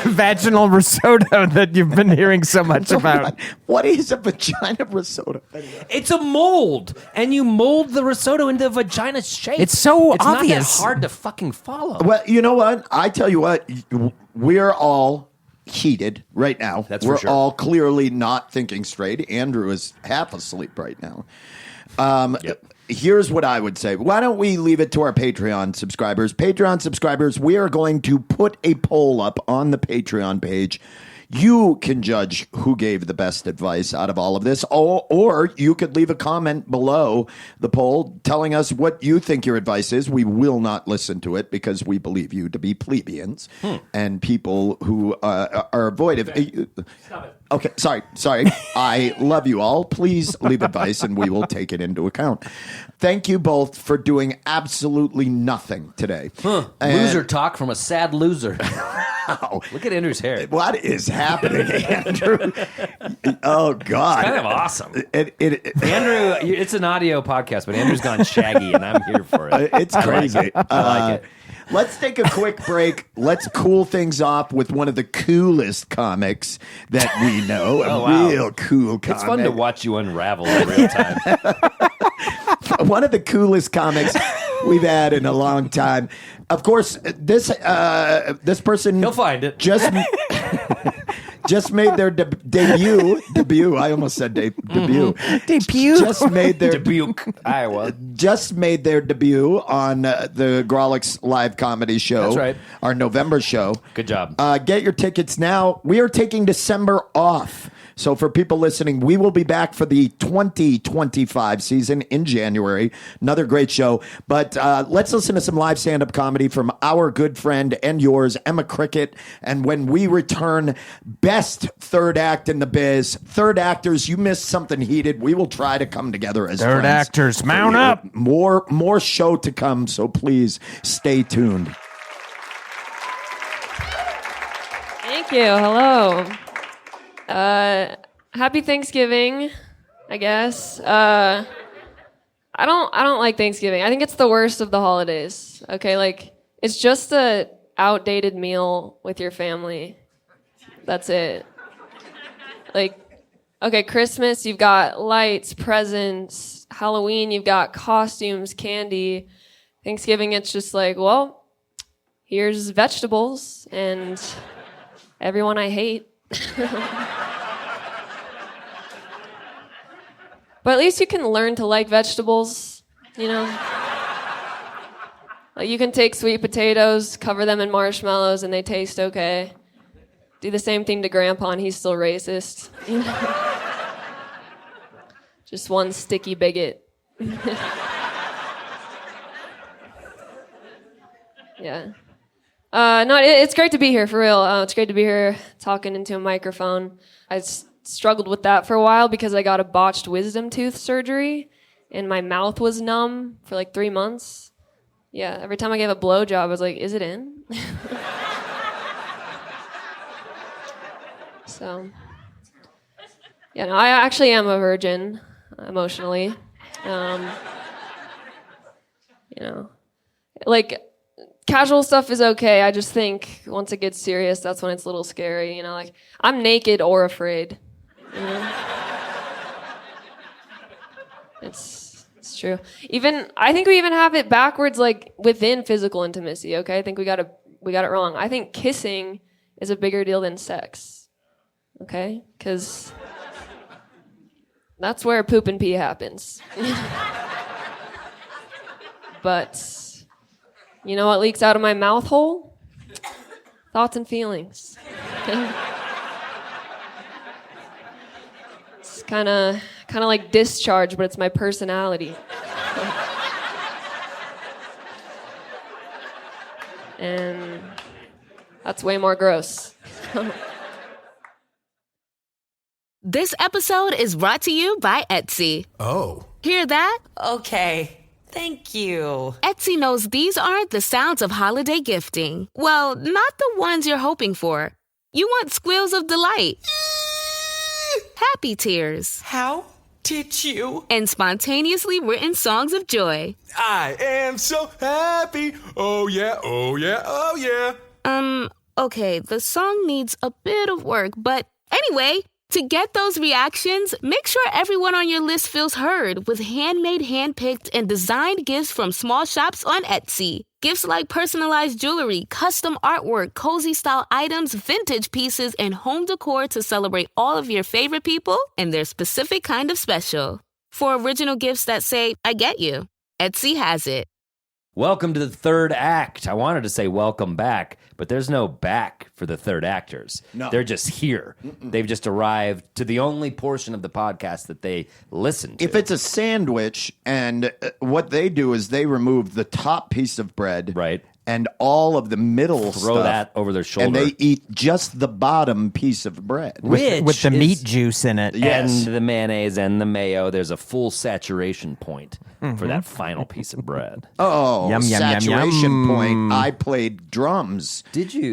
vaginal risotto that you've been hearing so much about. What is a vagina risotto? It's a mold, and you mold the risotto into a vagina shape. It's so it's obvious. Not that hard to fucking follow. Well, you know what? I tell you what, we're all heated right now. That's for we're sure. all clearly not thinking straight. Andrew is half asleep right now. Here's what I would say. Why don't we leave it to our Patreon subscribers? Patreon subscribers, we are going to put a poll up on the Patreon page. You can judge who gave the best advice out of all of this, or you could leave a comment below the poll telling us what you think your advice is. We will not listen to it because we believe you to be plebeians and people who are avoided. Stop it. Okay, sorry. I love you all. Please leave advice and we will take it into account. Thank you both for doing absolutely nothing today. Loser talk from a sad loser. Wow. Look at Andrew's hair. What is happening, Andrew? Oh, God. Kind of awesome. Andrew, it's an audio podcast, but Andrew's gone shaggy, and I'm here for it. It's crazy. I like it. Let's take a quick break. Let's cool things off with one of the coolest comics that we know. Oh, wow. Real cool comic. It's fun to watch you unravel in real time. One of the coolest comics we've had in a long time. Of course, this person He'll find it. Just made their debut. I almost said debut. Debut. Just made their Dubuque, Iowa. Just made their debut on the Grawlix live comedy show. That's right. Our November show. Good job. Get your tickets now. We are taking December off. So for people listening, we will be back for the 2025 season in January. Another great show. But let's listen to some live stand-up comedy from our good friend and yours, Emma Cricket. And when we return, best third act in the biz. Third actors, you missed something heated. We will try to come together as Third friends. actors, mount up. More show to come, so please stay tuned. Thank you. Hello. Happy Thanksgiving, I guess. I don't like Thanksgiving. I think it's the worst of the holidays. Okay, like it's just a outdated meal with your family. That's it. Like, okay, Christmas, you've got lights, presents. Halloween, you've got costumes, candy. Thanksgiving, it's just like, well, here's vegetables and everyone I hate. But at least you can learn to like vegetables, you know? Like you can take sweet potatoes, cover them in marshmallows, and they taste okay. Do the same thing to Grandpa, and he's still racist. You know? just one sticky bigot. Yeah. No, it's great to be here, for real. It's great to be here talking into a microphone. I struggled with that for a while because I got a botched wisdom tooth surgery, and my mouth was numb for like 3 months. Yeah, every time I gave a blowjob, I was like, is it in? So, yeah, no, I actually am a virgin, emotionally. Like, casual stuff is okay. I just think once it gets serious, that's when it's a little scary. Like, I'm naked or afraid. It's true. I think we even have it backwards, like within physical intimacy. Okay, I think we got it wrong. I think kissing is a bigger deal than sex. Okay, because that's where poop and pee happens. But you know what leaks out of my mouth hole? Thoughts and feelings. It's kind of like discharge, but it's my personality. And that's way more gross. This episode is brought to you by Etsy. Oh. Hear that? Okay. Thank you. Etsy knows these aren't the sounds of holiday gifting. Well, not the ones you're hoping for. You want squeals of delight. Happy tears. How did you? And spontaneously written songs of joy. I am so happy. Oh yeah, oh yeah, oh yeah. Okay, the song needs a bit of work, but anyway, to get those reactions, make sure everyone on your list feels heard with handmade, handpicked, and designed gifts from small shops on Etsy. Gifts like personalized jewelry, custom artwork, cozy style items, vintage pieces, and home decor to celebrate all of your favorite people and their specific kind of special. For original gifts that say, I get you, Etsy has it. Welcome to the third act. I wanted to say welcome back, but there's no back for the third actors. No. They're just here. They've just arrived to the only portion of the podcast that they listen to. If it's a sandwich, and what they do is they remove the top piece of bread, right, and all of the middle throw stuff, that over their shoulder, and they eat just the bottom piece of bread with the meat juice in it, and the mayonnaise and the mayo. There's a full saturation point for that final piece of bread. Oh, yum, yum, saturation yum, yum. point. I played drums. Did you?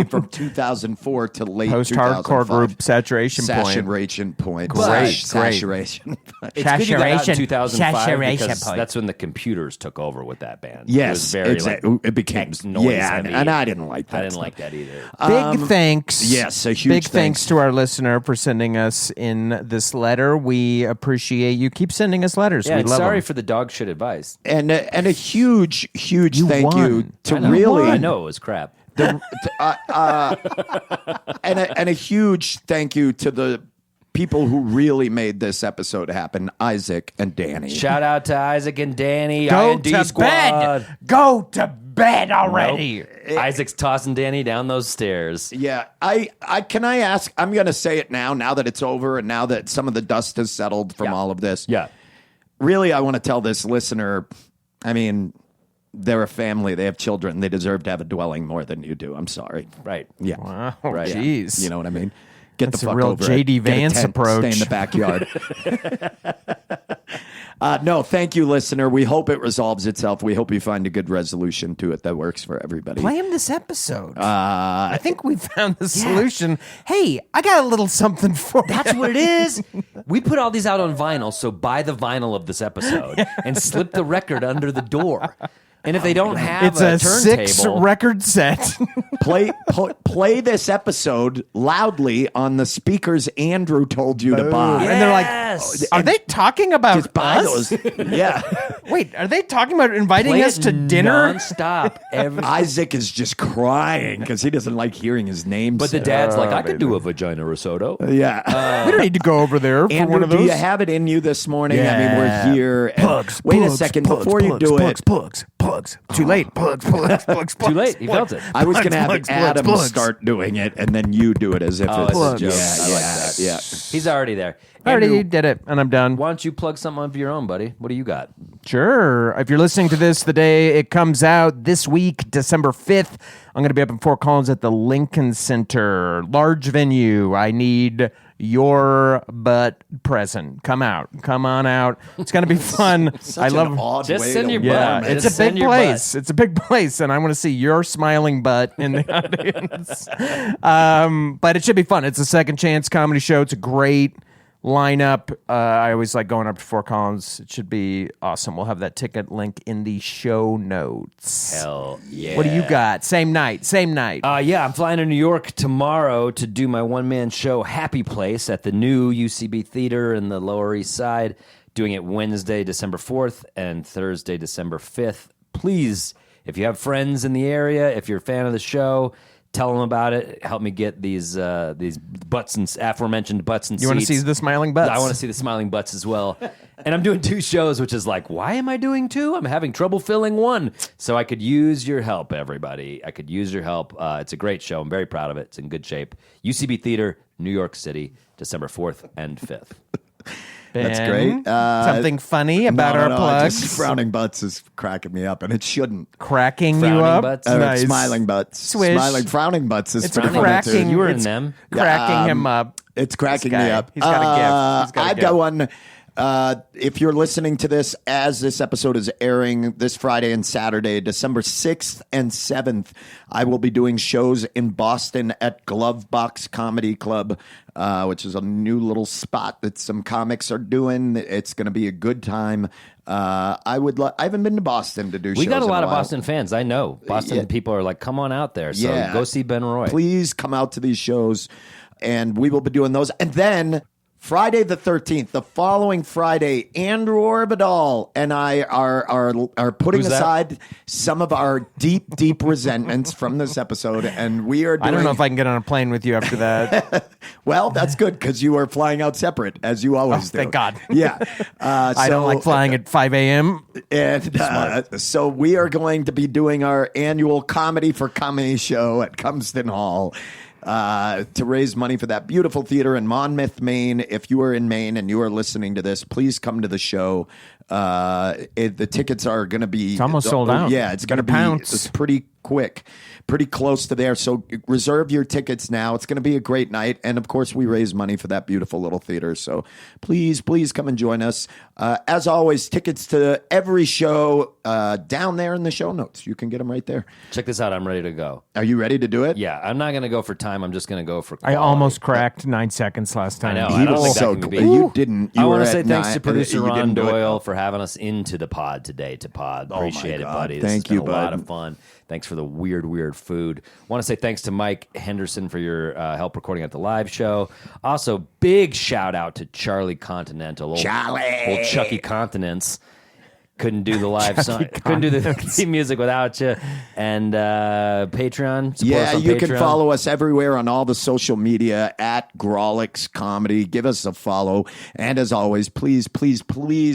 From 2004 to late post-hardcore group Saturation Point. Saturation Point. Great. Saturation. It's good you got out in 2005 Saturation because point. that's when the computers took over with that band. Yes, it was very exactly. It became noise heavy. and I didn't like that. I didn't stuff. like that either. Big thanks. Yes, a huge big thanks to our listener for sending us in this letter. We appreciate you. Keep sending us letters. Yeah, we and love sorry them. for the dog shit advice. And a huge thank won. you to I know. really. I know it was crap. And a huge thank you to the people who really made this episode happen, Isaac and Danny. Shout out to Isaac and Danny. Go IND to squad. bed. Go to bed already. Nope. Isaac's tossing Danny down those stairs. Yeah, I can I ask? I'm going to say it now that it's over and now that some of the dust has settled from all of this. Yeah. Really, I want to tell this listener, I mean, they're a family. They have children. They deserve to have a dwelling more than you do. I'm sorry. Right. Yeah. Wow. Right. Jeez. You know what I mean? Get That's the a fuck real over J.D. it. Get a Vance tent, approach. Stay in the backyard. No, thank you, listener. We hope it resolves itself. We hope you find a good resolution to it that works for everybody. Play him this episode. I think we found the solution. Hey, I got a little something for you. That's what it is. We put all these out on vinyl, so buy the vinyl of this episode and slip the record under the door. And if they don't have it's a turntable, 6 record set. Play this episode loudly on the speakers Andrew told you to buy. And they're like, are they talking about Just buy us? those. Yeah. Wait, are they talking about inviting play us it to dinner? nonstop. Isaac is just crying because he doesn't like hearing his name But the said. dad's like, I could do a vagina risotto. Yeah. We don't need to go over there for Andrew, one of those. do you have it in you this morning? I mean, we're here. And Pugs, wait a pugs, second. pugs, Before you pugs, do pugs, it, pugs. plugs. Too late. Plugs. Too late. He felt it. I was going to have plugs, Adam plugs. start doing it, and then you do it as if it's it's a joke. Yeah, I like that. Yeah. He's already there. I already Andrew, did it, and I'm done. why don't you plug something of your own, buddy? What do you got? Sure. If you're listening to this the day it comes out this week, December 5th, I'm going to be up in Fort Collins at the Lincoln Center. Large venue. I need your butt present. Come out. Come on out. It's going to be fun. Such an odd Just way send to your work. Yeah, butt. it's Just a big send your place. butt. It's a big place, and I want to see your smiling butt in the audience. But it should be fun. It's a second chance comedy show. It's a great lineup. I always like going up to Fort Collins. It should be awesome. We'll have that ticket link in the show notes. Hell yeah. What do you got? Same night. Yeah, I'm flying to New York tomorrow to do my one-man show, Happy Place, at the new UCB Theater in the Lower East Side. Doing it Wednesday, December 4th, and Thursday, December 5th. Please, if you have friends in the area, if you're a fan of the show, tell them about it. Help me get these butts and aforementioned butts and seats. You want to see the smiling butts? I want to see the smiling butts as well. And I'm doing 2 shows, which is like, why am I doing 2? I'm having trouble filling 1. So I could use your help, everybody. I could use your help. It's a great show. I'm very proud of it. It's in good shape. UCB Theater, New York City, December 4th and 5th. That's great. Something funny about our plugs? Just frowning butts is cracking me up, and it shouldn't. Cracking Frowning you up? butts? Nice. Smiling butts. Swish. Frowning butts is It's pretty funny, cracking. too. You were in It's them. cracking him up. It's cracking This guy, me up. he's got a gift. He's got a I've gift. got one. If you're listening to this as this episode is airing this Friday and Saturday, December 6th and 7th, I will be doing shows in Boston at Glovebox Comedy Club, which is a new little spot that some comics are doing. It's going to be a good time. I haven't been to Boston to do shows. We got a lot in of while. Boston fans. I know. Boston people are like, come on out there. So go see Ben Roy. Please come out to these shows, and we will be doing those. And then Friday the 13th, the following Friday, Andrew Orbidal and I are putting Who's that? aside some of our deep resentments from this episode, and we are doing... I don't know if I can get on a plane with you after that. Well, that's good, because you are flying out separate, as you always do. Thank God. Yeah. I don't like flying at 5 a.m. And so we are going to be doing our annual Comedy for Comedy show at Cumston Hall to raise money for that beautiful theater in Monmouth, Maine. If you are in Maine and you are listening to this, please come to the show. The tickets are going to be... It's almost sold out. Yeah, it's going to be... Pounce. It's pretty quick. Pretty close to there. So reserve your tickets now. It's going to be a great night. And of course, we raise money for that beautiful little theater. So please come and join us. As always, tickets to every show down there in the show notes. You can get them right there. Check this out. I'm ready to go. Are you ready to do it? Yeah, I'm not going to go for time. I'm just going to go for I quality. almost cracked 9 seconds last time. I know. He I don't was think so that can be. cool. You didn't. You I were want to at say thanks 9. to producer You Ron didn't do it. Doyle for having us into the pod today. Appreciate it, God. buddy. This Thank has been you, a lot bud. of fun. Thanks for the weird food. Want to say thanks to Mike Henderson for your help recording at the live show. Also, big shout out to Charlie Continental, old Chucky Continents. Couldn't do the live song. Couldn't do the theme music without you. And Patreon. Support us on you Patreon. can follow us everywhere on all the social media at Grawlix Comedy. Give us a follow. And as always, please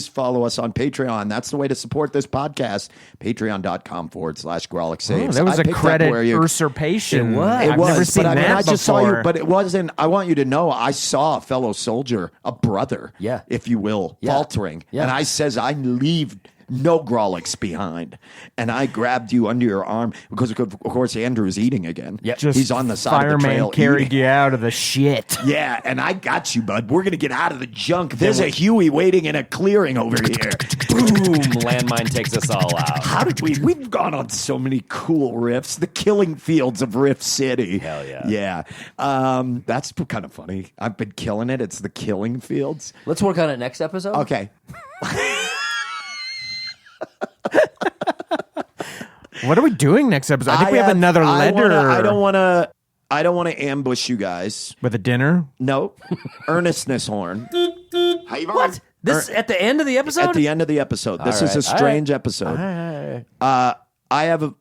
follow us on Patreon. That's the way to support this podcast. Patreon.com/Grawlix Saves. that was I a picked up credit where you- usurpation. It was. I've never seen but that I just saw before. you, but it wasn't. I want you to know I saw a fellow soldier, a brother, if you will, faltering. Yeah. And I says, I leave no Grawlix behind. And I grabbed you under your arm because, of course, Andrew's eating again. Yep. Just He's on the side of the trail fireman carried eating. you out of the shit. Yeah, and I got you, bud. We're going to get out of the junk. There's a Huey waiting in a clearing over here. Boom! Landmine takes us all out. How did we've gone on so many cool riffs. The killing fields of Riff City. Hell yeah. Yeah. That's kind of funny. I've been killing it. It's the killing fields. Let's work on it next episode. Okay. What are we doing next episode? I think we have another letter. I don't want to ambush you guys. With a dinner? No. Earnestness horn. What? This at the end of the episode? At the end of the episode. This is a strange episode. I have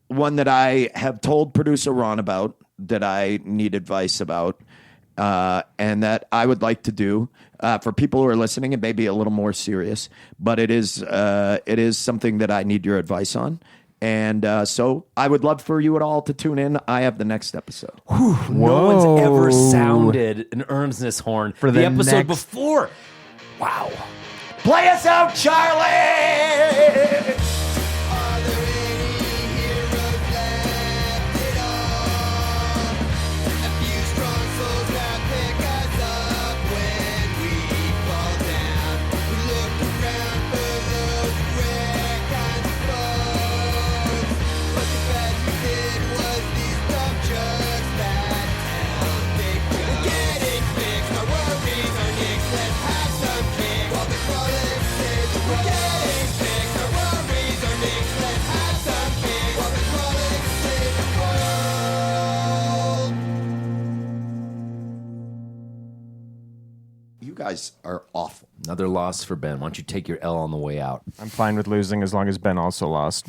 one that I have told producer Ron about that I need advice about. and that I would like to do for people who are listening. It may be a little more serious, but it is something that I need your advice on. And so I would love for you all to tune in. I have the next episode. No one's ever sounded an earnestness horn For the the episode next- before. Wow. Play us out, Charlie! You guys are awful. Another loss for Ben. Why don't you take your L on the way out? I'm fine with losing as long as Ben also lost.